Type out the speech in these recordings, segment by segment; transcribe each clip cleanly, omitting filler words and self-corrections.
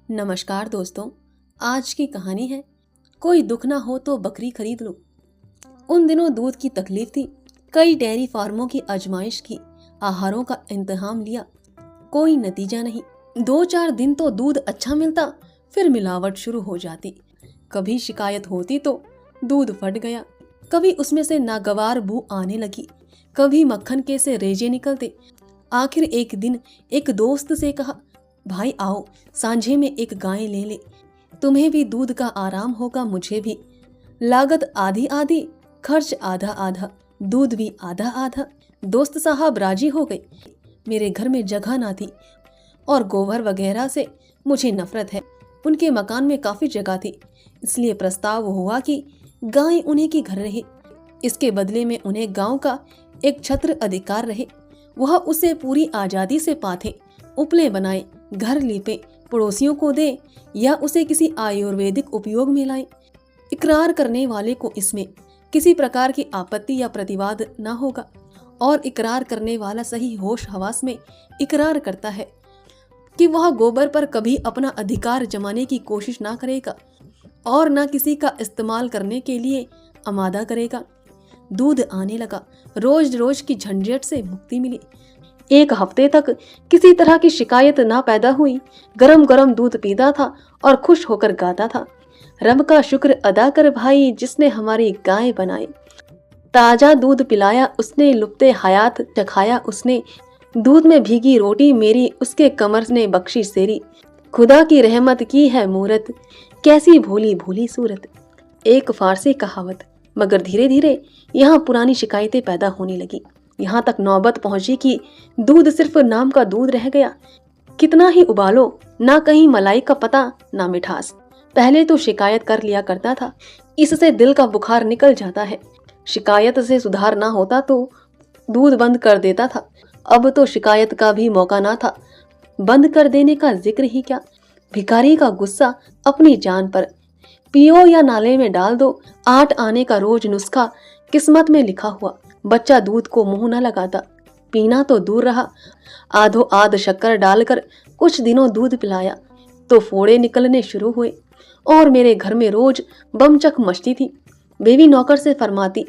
नमस्कार दोस्तों, आज की कहानी है कोई दुख ना हो तो बकरी खरीद लो। उन दिनों दूध की तकलीफ थी। कई डेयरी फार्मों की आजमाइश की, आहारों का इंतजाम लिया, कोई नतीजा नहीं। 2-4 दिन तो दूध अच्छा मिलता, फिर मिलावट शुरू हो जाती। कभी शिकायत होती तो दूध फट गया, कभी उसमें से नागवार बू आने लगी, कभी मक्खन के से रेजे निकलते। आखिर एक दिन एक दोस्त से कहा, भाई आओ सांझे में एक गाय ले ले, तुम्हें भी दूध का आराम होगा, मुझे भी। लागत आधी आधी, खर्च आधा आधा, दूध भी आधा आधा। दोस्त साहब राजी हो गए। मेरे घर में जगह ना थी और गोबर वगैरह से मुझे नफरत है। उनके मकान में काफी जगह थी, इसलिए प्रस्ताव हुआ कि गाय उन्हीं की घर रहे। इसके बदले में उन्हें गांव का एक छत्र अधिकार रहे। वह उसे पूरी आजादी से पाथे, उपले बनाए, घर लीपे, पड़ोसियों को दे या उसे किसी आयुर्वेदिक उपयोग में लाए। इकरार करने वाले को इसमें किसी प्रकार की आपत्ति या प्रतिवाद न होगा और इकरार करने वाला सही होश हवास में इकरार करता है कि वह गोबर पर कभी अपना अधिकार जमाने की कोशिश ना करेगा और न किसी का इस्तेमाल करने के लिए आमादा करेगा। दूध आने लगा, रोज रोज की झंझट से मुक्ति मिली। एक हफ्ते तक किसी तरह की शिकायत ना पैदा हुई। गरम गरम दूध पीता था और खुश होकर गाता था, रब का शुक्र अदा कर भाई जिसने हमारी गाय बनाई। ताजा दूध पिलाया उसने, लुप्ते हयात चखाया उसने, दूध में भीगी रोटी मेरी उसके कमर ने बख्शी सेरी। खुदा की रहमत की है मूरत, कैसी भोली भोली सूरत। एक फारसी कहावत। मगर धीरे धीरे यहाँ पुरानी शिकायतें पैदा होने लगी। यहाँ तक नौबत पहुंची कि दूध सिर्फ नाम का दूध रह गया। कितना ही उबालो, ना कहीं मलाई का पता, ना मिठास। पहले तो शिकायत कर लिया करता था, इससे दिल का बुखार निकल जाता है। शिकायत से सुधार ना होता तो दूध बंद कर देता था। अब तो शिकायत का भी मौका ना था, बंद कर देने का जिक्र ही क्या। भिखारी का गुस्सा अपनी जान पर, पियो या नाले में डाल दो, 8 आने का रोज नुस्खा किस्मत में लिखा हुआ। बच्चा दूध को मुंह न लगाता, पीना तो दूर रहा। आधो आध शक्कर डालकर कुछ दिनों दूध पिलाया तो फोड़े निकलने शुरू हुए और मेरे घर में रोज बमचक मचती थी। बेबी नौकर से फरमाती,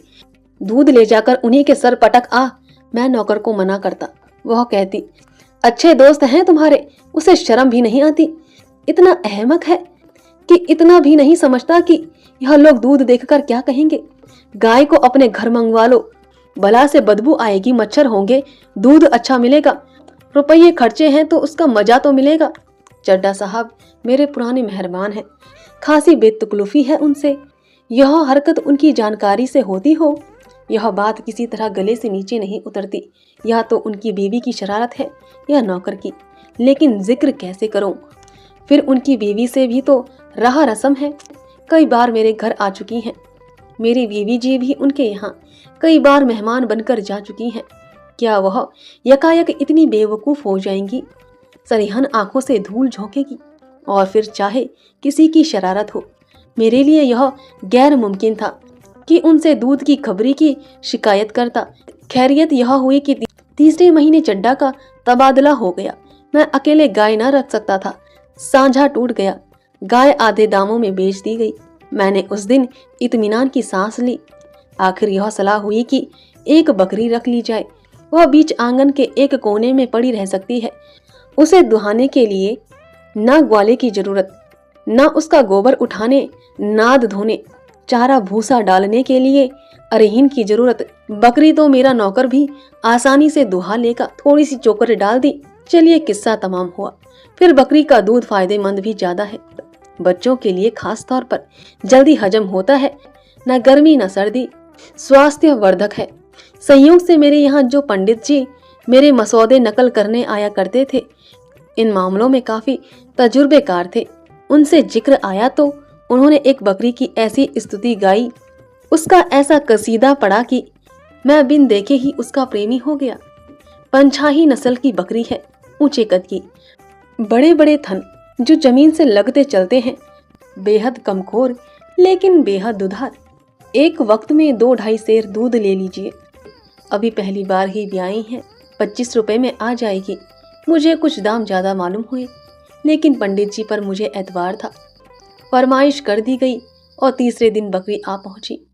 दूध ले जाकर उन्हीं के सर पटक आ। मैं नौकर को मना करता। वह कहती, अच्छे दोस्त हैं तुम्हारे, उसे शर्म भी नहीं आती। इतना अहमक है कि इतना भी नहीं समझता कि यह लोग दूध देखकर क्या कहेंगे। गाय को अपने घर मंगवा लो, भला से बदबू आएगी, मच्छर होंगे, दूध अच्छा मिलेगा, रुपये खर्चे हैं तो उसका मजा तो मिलेगा। चड्डा साहब मेरे पुराने मेहरबान हैं, खासी बेतकल्लुफी है उनसे। यह हरकत उनकी जानकारी से होती हो, यह बात किसी तरह गले से नीचे नहीं उतरती। या तो उनकी बीवी की शरारत है या नौकर की, लेकिन जिक्र कैसे करूं। फिर उनकी बीवी से भी तो रहा रस्म है। कई बार मेरे घर आ चुकी हैं। मेरी बीवी जी भी उनके यहाँ कई बार मेहमान बनकर जा चुकी हैं। क्या वह यकायक इतनी बेवकूफ हो जाएंगी, सरीहन आंखों से धूल झोंकेगी और फिर चाहे किसी की शरारत हो। मेरे लिए यह गैर मुमकिन था कि उनसे दूध की खबरी की शिकायत करता। खैरियत यह हुई कि तीसरे महीने चड्डा का तबादला हो गया। मैं अकेले गाय न रख सकता था, सांझा टूट गया। गाय आधे दामों में बेच दी गई। मैंने उस दिन इत्मीनान की सांस ली। आखिर यह सलाह हुई कि एक बकरी रख ली जाए। वह बीच आंगन के एक कोने में पड़ी रह सकती है। उसे दुहाने के लिए न ग्वाले की जरूरत, न उसका गोबर उठाने, नाद धोने, चारा भूसा डालने के लिए अरहीन की जरूरत। बकरी तो मेरा नौकर भी आसानी से दुहा लेगा। थोड़ी सी चोकर डाल दी, चलिए किस्सा तमाम हुआ। फिर बकरी का दूध फायदेमंद भी ज्यादा है, बच्चों के लिए खास तौर पर जल्दी हजम होता है, न गर्मी न सर्दी, स्वास्थ्य वर्धक है। संयोग से मेरे यहाँ जो पंडित जी मेरे मसौदे नकल करने आया करते थे, इन मामलों में काफी तजुर्बेकार थे। उनसे जिक्र आया तो उन्होंने एक बकरी की ऐसी स्तुति गाई, उसका ऐसा कसीदा पढ़ा कि मैं बिन देखे ही उसका प्रेमी हो गया। पंछाही नस्ल की बकरी है, ऊंचे कद की, बड़े बड़े थन जो जमीन से लगते चलते हैं, बेहद कमखोर लेकिन बेहद दुधार। एक वक्त में 2-2.5 सेर दूध ले लीजिए। अभी पहली बार ही ब्याई है, 25 रुपए में आ जाएगी। मुझे कुछ दाम ज्यादा मालूम हुए। लेकिन पंडित जी पर मुझे एतबार था। फरमाइश कर दी गई और तीसरे दिन बकरी आ पहुंची।